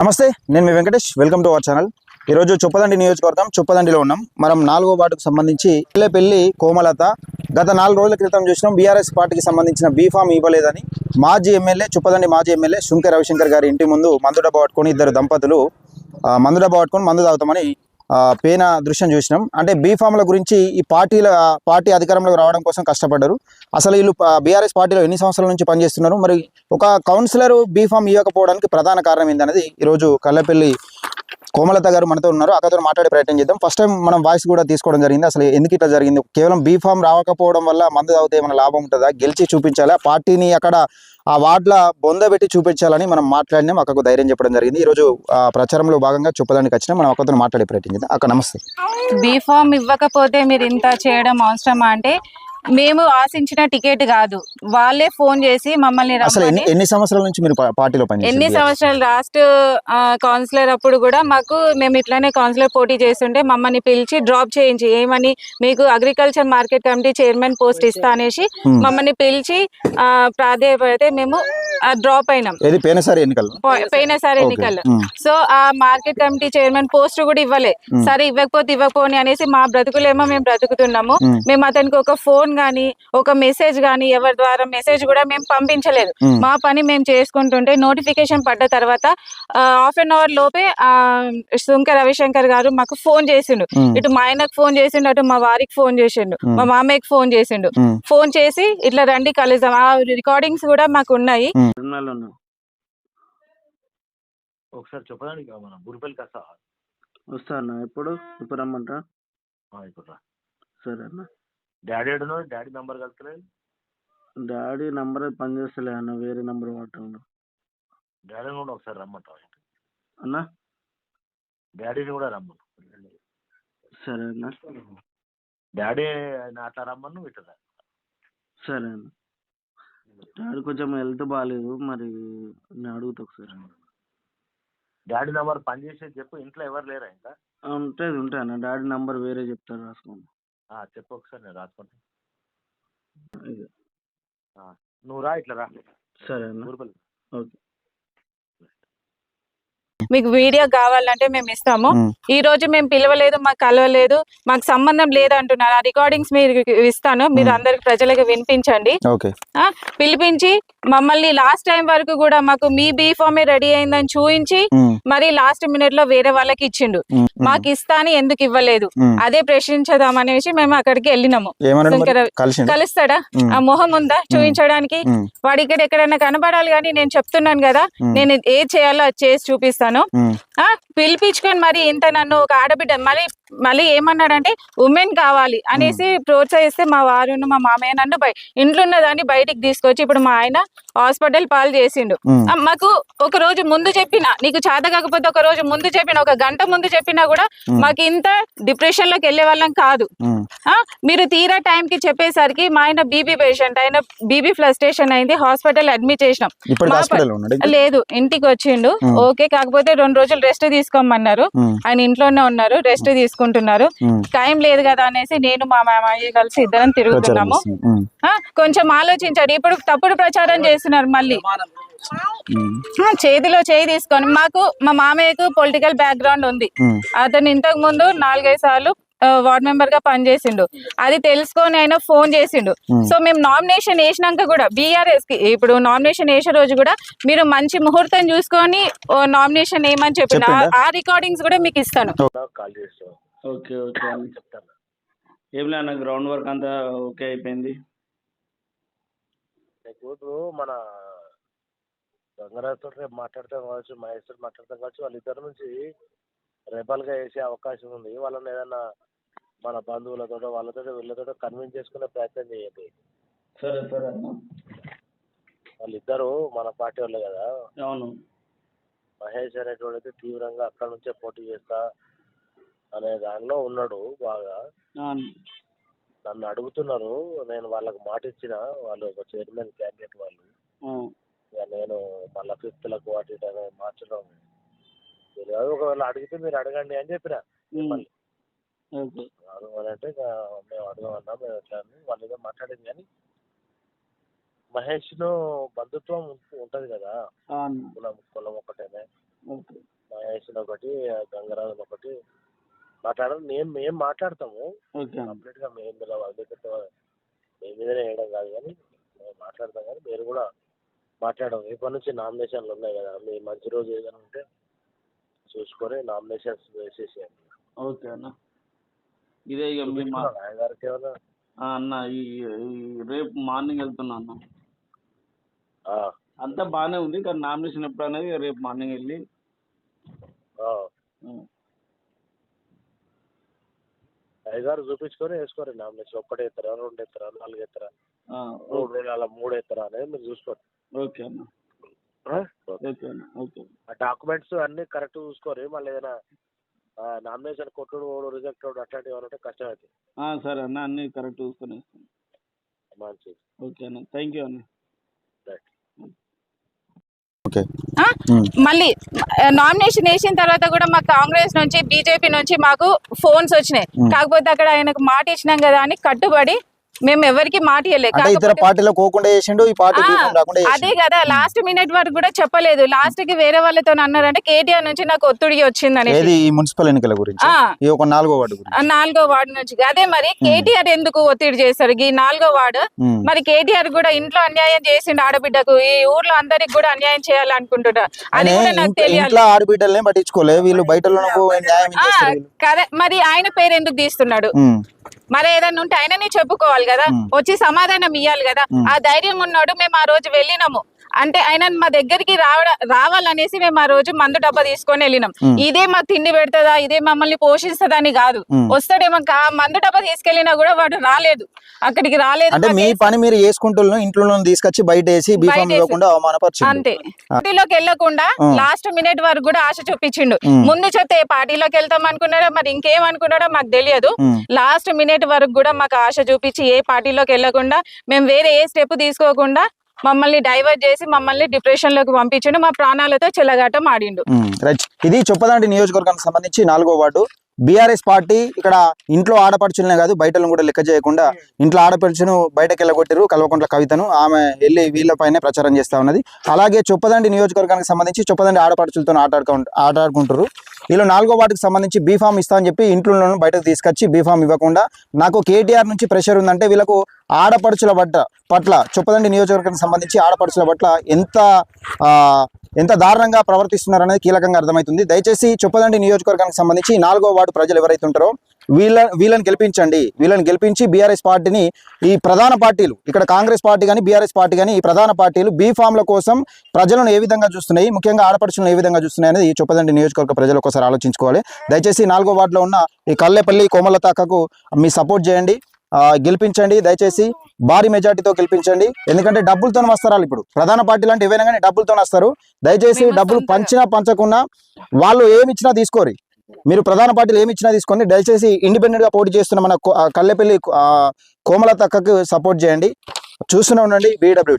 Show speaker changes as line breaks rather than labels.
నమస్తే, నేను మీ Venkatesh. Welcome to our channel. ఈరోజు చొప్పదండి నియోజకవర్గం చొప్పదండిలో ఉన్నాం. మనం 4వ వార్డుకు సంబంధించి పెళ్లి కోమలత గత 4 రోజుల క్రితం చూసినాం బీఆర్ఎస్ పార్టీకి సంబంధించిన బీఫామ్ ఇవ్వలేదని మాజీ ఎమ్మెల్యే చొప్పదండి మాజీ ఎమ్మెల్యే శుంకె రవిశంకర్ గారి ఇంటి ముందు మందు డబ్బా పట్టుకొని ఇద్దరు దంపతులు మందు డబ్బా పట్టుకొని మందు తాగుతామని పేన దృశ్యం చూసినాం. అంటే బీఫామ్ల గురించి ఈ పార్టీ అధికారంలోకి రావడం కోసం కష్టపడ్డారు. అసలు వీళ్ళు బీఆర్ఎస్ పార్టీలో ఎన్ని సంవత్సరాల నుంచి పనిచేస్తున్నారు, మరి ఒక కౌన్సిలర్ బీఫామ్ ఇవ్వకపోవడానికి ప్రధాన కారణం ఏందనేది ఈరోజు కల్లెపల్లి కోమలత గారు మనతో ఉన్నారు. అక్కడితో మాట్లాడే ప్రయత్నం చేద్దాం. ఫస్ట్ టైం మనం వాయిస్ కూడా తీసుకోవడం జరిగింది. అసలు ఎందుకు ఇట్లా జరిగింది, కేవలం బీఫామ్ రాకపోవడం వల్ల మందు తాగితే ఏమైనా లాభం ఉంటుందా, గెలిచి చూపించాలా, పార్టీని అక్కడ ఆ వార్డుల బొందబెట్టి చూపించాలని మనం మాట్లాడినాం. అక్కకు ధైర్యం చెప్పడం జరిగింది. ఈరోజు ప్రచారంలో భాగంగా చొప్పదానికి వచ్చినా మనం అక్కడితో మాట్లాడే ప్రయత్నం చేద్దాం. అక్క నమస్తే.
బీఫామ్ ఇవ్వకపోతే మీరు ఇంత చేయడం అవసరమా అంటే, మేము ఆశించిన టికెట్ కాదు, వాళ్ళే ఫోన్ చేసి మమ్మల్ని
ఎన్ని సంవత్సరాల నుంచి మీరు పార్టీలో
ఎన్ని సంవత్సరాలు లాస్ట్ కౌన్సిలర్ అప్పుడు కూడా మేము ఇట్లానే కౌన్సిలర్ పోటీ చేస్తుంటే మమ్మల్ని పిలిచి డ్రాప్ చేయించి ఏమని మీకు agriculture market committee chairman post ఇస్తా అనేసి మమ్మల్ని పిలిచి ప్రాధాన్యపడితే మేము డ్రాప్ అయినాం పోయినసారి ఎన్నికల్లో. సో ఆ మార్కెట్ కమిటీ చైర్మన్ పోస్ట్ కూడా ఇవ్వలే. సరే ఇవ్వకపోని అనేసి మా బ్రతుకులేమో మేము బ్రతుకుతున్నాము. మేము అతనికి ఒక ఫోన్ గానీ ఒక మెసేజ్ గానీ ఎవరి ద్వారా మెసేజ్ కూడా మేము పంపించలేదు. మా పని మేము చేసుకుంటుంటే నోటిఫికేషన్ పడ్డ తర్వాత హాఫ్ అన్ అవర్ లోపే శుంకె రవిశంకర్ గారు మాకు ఫోన్ చేసిండు. ఇటు మా ఆయనకు ఫోన్ చేసిండు, అటు మా వారికి ఫోన్ చేసిండు, మా మామయ్యకి ఫోన్ చేసిండు. ఫోన్ చేసి ఇట్లా రండి కలుద్దాం, ఆ రికార్డింగ్స్ కూడా మాకు ఉన్నాయి.
ఒకసారి చెప్పడానికి మన గురిపల్లికి
వస్తా అన్న. ఇప్పుడు రమ్మంటా.
ఇప్పుడు రా.
సరే అన్న.
డాడీ అడుగు, డాడీ నంబర్ కలుతలేదు.
డాడీ నంబర్ పనిచేస్తలే అన్న, వేరే నంబర్ వాడుతుండు.
డాడీని కూడా ఒకసారి రమ్మంటావు
అన్న.
డాడీని కూడా రమ్మను.
సరే అన్న.
డాడీ అట్లా రమ్మను ఇట్లా.
సరే అన్న. డాడీ కొంచెం హెల్త్ బాగాలేదు, మరి నేను అడుగుతా ఒకసారి.
డాడీ నంబర్ పనిచేసేది చెప్పు. ఇంట్లో ఎవరు లేరా ఇంకా?
ఉంటాయి అన్న. డాడీ నంబర్ వేరే చెప్తాను, రాసుకోండి.
చెప్పు ఒకసారి, నేను రాసుకుంటా. నువ్వు రా, ఇట్లా రా.
సరే అన్న. ఓకే.
మీకు వీడియో కావాలంటే మేము ఇస్తాము. ఈ రోజు మేము పిలవలేదు, మాకు కలవలేదు, మాకు సంబంధం లేదు అంటున్నారు. ఆ రికార్డింగ్స్ మీరు ఇస్తాను, మీరు అందరికి ప్రజలకు వినిపించండి. పిలిపించి మమ్మల్ని లాస్ట్ టైం వరకు కూడా మాకు మీ బీఫామే రెడీ అయిందని చూపించి మరి లాస్ట్ మినిట్ లో వేరే వాళ్ళకి ఇచ్చిండు. మాకు ఇస్తాని ఎందుకు ఇవ్వలేదు అదే ప్రశ్నించదాం అనేసి మేము అక్కడికి వెళ్ళినాము. కలుస్తాడా, ఆ మొహం ఉందా చూపించడానికి? వాడు ఇక్కడ ఎక్కడైనా కనబడాలి. కానీ నేను చెప్తున్నాను కదా, నేను ఏది చేయాలో అది చేసి చూపిస్తాను. పిలిపించుకొని మరి ఇంత నన్ను ఒక ఆడబిడ్డ మళ్ళీ ఏమన్నాడంటే ఉమెన్ కావాలి అనేసి ప్రోత్సహిస్తే మా వారు మా మామయ్య నన్ను ఇంట్లో ఉన్నదాన్ని బయటికి తీసుకొచ్చి ఇప్పుడు మా ఆయన హాస్పిటల్ పాలు చేసిండు. మాకు ఒక రోజు ముందు చెప్పిన, నీకు చేత కాకపోతే ఒక రోజు ముందు చెప్పిన, ఒక గంట ముందు చెప్పినా కూడా మాకు ఇంత డిప్రెషన్ లోకి వెళ్లే వాళ్ళం కాదు. మీరు తీరా టైం కి చెప్పేసరికి మా ఆయన బీబీ పేషెంట్, ఆయన బీబీ ఫ్లస్ట్రేషన్ అయింది, హాస్పిటల్ అడ్మిట్ చేసినాం. లేదు, ఇంటికి వచ్చిండు. ఓకే, కాకపోతే 2 రోజులు రెస్ట్ తీసుకోమన్నారు. ఆయన ఇంట్లోనే ఉన్నారు, రెస్ట్ తీసుకుంటున్నారు. టైం లేదు కదా అనేసి నేను మా మామయ్య కలిసి ఇద్దరం తిరుగుతున్నాము. కొంచెం ఆలోచించాడు. ఇప్పుడు తప్పుడు ప్రచారం చేస్తున్నారు. మళ్ళీ చేతిలో చేయి తీసుకొని, మాకు మా మామయ్యకు పొలిటికల్ బ్యాక్గ్రౌండ్ ఉంది. అతను ఇంతకు ముందు 4-5 సార్లు వార్డ్ మెంబర్ గా పనిచేసిండు. అది తెలుసుకొని ఆయన ఫోన్ చేసిండు. సో మేము నామినేషన్ వేసినాక కూడా బీఆర్ఎస్ కి ఇప్పుడు నామినేషన్ వేసే రోజు కూడా మీరు మంచి ముహూర్తం చూసుకొని నామినేషన్ ఏమని చెప్పిన ఆ రికార్డింగ్స్ కూడా మీకు ఇస్తాను.
ఓకే ఓకే ఏం లేదు, గ్రౌండ్ వర్క్ అంతా ఓకే అయిపోయింది.
మన గంగరాజుతో రేపు మాట్లాడతాం కావచ్చు, మహేష్ తోటి మాట్లాడతాం కావచ్చు. వాళ్ళిద్దరి నుంచి రెబల్ గా వేసే అవకాశం ఉంది. వాళ్ళని ఏదన్నా మన బంధువులతో వీళ్ళతో కన్విన్స్ చేసుకునే ప్రయత్నం చేయండి.
సరే సరే.
వాళ్ళిద్దరు మన పార్టీ వాళ్ళే కదా.
అవును.
మహేష్ అనేటువంటి తీవ్రంగా అక్కడ నుంచే పోటీ చేస్తా అనే దానిలో ఉన్నాడు బాగా. నన్ను అడుగుతున్నారు, నేను వాళ్ళకు మాట ఇచ్చిన, వాళ్ళు ఒక చైర్మన్ క్యాండిడేట్ వాళ్ళు. నేను మళ్ళీ 5th లకు వాటి మార్చడం తెలియదు. ఒకవేళ అడిగితే మీరు అడగండి అని చెప్పిన. అంటే మేము అడగమన్నా, మేము ఎట్లా వాళ్ళు ఏదో మాట్లాడింది. కానీ మహేష్ ను బంధుత్వం ఉంటది కదా, కులం ఒకటేనే.
ఓకే
మహేష్ ఒకటి, గంగరాజు ఒకటి మాట్లాడారు. మేము మాట్లాడతాము
ఓకే అన్న.
కంప్లీట్గా. మేము మీ మీదనే వేయడం కాదు కానీ మేము మాట్లాడతాం. కానీ మీరు కూడా మాట్లాడడం. ఇప్పటి నుంచి నామినేషన్లు ఉన్నాయి కదా, మీ మంచి రోజు ఏదైనా ఉంటే చూసుకొని నామినేషన్స్ వేసేసేయండి.
ఓకే అన్న. ఇదే ఇక మీ మా
గారికి ఏమన్నా
అన్న ఈ రేపు మార్నింగ్ వెళ్తున్నా అన్న.
ఆ,
అంతా బాగానే ఉంది కానీ నామినేషన్ ఎప్పుడు అనేది రేపు మార్నింగ్ వెళ్ళి
ఆ.
ఉం.
అయ్యగారు చూపించుకొని వేసుకోరు నామినేషన్. ఒక్కటే ఎత్తారా, రెండు ఎత్తారా, నాలుగు ఎత్తారా,
ఆ,
అలా మూడు ఎత్తారా అనేది మీరు చూసుకోండి.
ఓకే అన్న. ఓకే అన్న. ఓకే
ఆ డాక్యుమెంట్స్ అన్ని కరెక్ట్ చూసుకోరు. మళ్ళీ ఏదైనా నామినేషన్ కొట్టుడు రిజెక్ట్ అట్లాంటివి ఏమైనా ఉంటే కష్టం అవుతుంది.
సరే అన్న, అన్నీ కరెక్ట్ చూసుకొని వేస్తాను.
మంచిది.
ఓకే అన్న, థ్యాంక్ యూ అన్న.
రైట్.
ఓకే
మళ్ళీ నామినేషన్ వేసిన తర్వాత కూడా మాకు కాంగ్రెస్ నుంచి బీజేపీ నుంచి మాకు ఫోన్స్ వచ్చినాయి. కాకపోతే అక్కడ ఆయనకు మాట ఇచ్చినాం కదా అని కట్టుబడి మేము ఎవరికి మాట ఇవ్వలేదు.
అంటే ఇతర పార్టీలో కోకుండా చేసిండు, ఈ పార్టీ రాకుండా
అదే కదా లాస్ట్ మినిట్ వరకు కూడా చెప్పలేదు. లాస్ట్ కి వేరే వాళ్ళతో అన్నారంటే కేటీఆర్ నుంచి నాకు ఒత్తిడి వచ్చిందని.
ఏది ఈ మున్సిపల్ ఎన్నికల గురించి, ఈ ఒక 4వ వార్డు గురించి.
4వ వార్డు నుంచి. అదే మరి కేటీఆర్ ఎందుకు ఒత్తిడి చేస్తారు ఈ 4వ వార్డు? మరి కేటీఆర్ కూడా ఇంట్లో అన్యాయం చేసిండు ఆడబిడ్డకు, ఈ ఊర్లో అందరికి కూడా అన్యాయం చేయాలనుకుంటున్నా. అది కూడా నాకు తెలియాలి.
ఇంట్లో ఆడబిడ్డలనే పట్టించుకోలే వీళ్ళు, బయట
కదా మరి ఆయన పేరు ఎందుకు తీస్తున్నాడు? మరి ఏదన్నా ఉంటే ఆయననే చెప్పుకోవాలి కదా, వచ్చి సమాధానం ఇవ్వాలి కదా. ఆ ధైర్యం ఉన్నాడు. మేము ఆ రోజు వెళ్ళినాము అంటే ఆయన మా దగ్గరికి రావాలనేసి మేము ఆ రోజు మందు డబ్బా తీసుకొని వెళ్ళినాం. ఇదే మాకు తిండి పెడతదా, ఇదే మమ్మల్ని పోషిస్తుందా అని కాదు. వస్తాడేమో మందు డబ్బా తీసుకెళ్ళినా కూడా వాడు రాలేదు, అక్కడికి రాలేదు.
అంటే మీ పని మీరు చేసుకుంటున్న ఇంట్లో తీసుకొచ్చి బయట వేసి అవమానపరిచిండు
అంతే. పార్టీలోకి వెళ్ళకుండా లాస్ట్ మినిట్ వరకు కూడా ఆశ చూపించిండు. ముందు చెప్తే పార్టీలోకి వెళ్తాం అనుకున్నాడో మరి ఇంకేమనుకున్నాడో మాకు తెలియదు. లాస్ట్ మినిట్ వరకు కూడా మాకు ఆశ చూపించి ఏ పార్టీలోకి వెళ్ళకుండా మేము వేరే ఏ స్టెప్ తీసుకోకుండా మమ్మల్ని డైవర్ట్ చేసి మమ్మల్ని డిప్రెషన్ లోకి పంపించిండు. మా ప్రాణాలతో చెలగాటం ఆడిండు.
ఇది చొప్పదండి నియోజకవర్గానికి సంబంధించి 4వ వార్డు. బీఆర్ఎస్ పార్టీ ఇక్కడ ఇంట్లో ఆడపడుచులనే కాదు బయటను కూడా లెక్క చేయకుండా ఇంట్లో ఆడపడుచును బయటకు వెళ్ళగొట్టారు. కల్వకుంట్ల కవితను, ఆమె వెళ్ళి వీళ్ళపైనే ప్రచారం చేస్తా ఉన్నది. అలాగే చొప్పదండి నియోజకవర్గానికి సంబంధించి చొప్పదండి ఆడపడుచులతో ఆటాడుకుంటారు. వీళ్ళు 4వ వార్డుకి సంబంధించి బీఫామ్ ఇస్తా అని చెప్పి ఇంట్లో బయటకు తీసుకొచ్చి బీఫామ్ ఇవ్వకుండా నాకు కేటీఆర్ నుంచి ప్రెషర్ ఉందంటే వీళ్ళకు ఆడపడుచుల పట్ల చొప్పదండి నియోజకవర్గానికి సంబంధించి ఆడపడుచుల పట్ల ఎంత దారుణంగా ప్రవర్తిస్తున్నారు అనేది కీలకంగా అర్థమవుతుంది. దయచేసి చొప్పదండి నియోజకవర్గానికి సంబంధించి 4వ వార్డు ప్రజలు ఎవరైతే ఉంటారో వీళ్ళని గెలిపించండి. వీళ్ళని గెలిపించి బీఆర్ఎస్ పార్టీని, ఈ ప్రధాన పార్టీలు ఇక్కడ కాంగ్రెస్ పార్టీ కానీ బీఆర్ఎస్ పార్టీ కానీ ఈ ప్రధాన పార్టీలు బీఫామ్ల కోసం ప్రజలను ఏ విధంగా చూస్తున్నాయి, ముఖ్యంగా ఆడపడుచులను ఏ విధంగా చూస్తున్నాయి అనేది చొప్పదండి నియోజకవర్గ ప్రజలు ఒకసారి ఆలోచించుకోవాలి. దయచేసి 4వ వార్డులో ఉన్న ఈ కల్లేపల్లి కోమలత అక్కకు మీ సపోర్ట్ చేయండి, గెలిపించండి. దయచేసి భారీ మెజార్టీతో గెలిపించండి. ఎందుకంటే డబ్బులతో వస్తారు. ఇప్పుడు ప్రధాన పార్టీలు అంటే ఏవైనా కానీ డబ్బులతో వస్తారు. దయచేసి డబ్బులు పంచినా పంచకుండా వాళ్ళు ఏమి ఇచ్చినా తీసుకోరు. మీరు ప్రధాన పార్టీలు ఏమి ఇచ్చినా తీసుకోండి. దయచేసి ఇండిపెండెంట్ గా పోటీ చేస్తున్న మన కల్లేపల్లి కోమలత అక్కకు సపోర్ట్ చేయండి. చూస్తూనే ఉండండి BWD.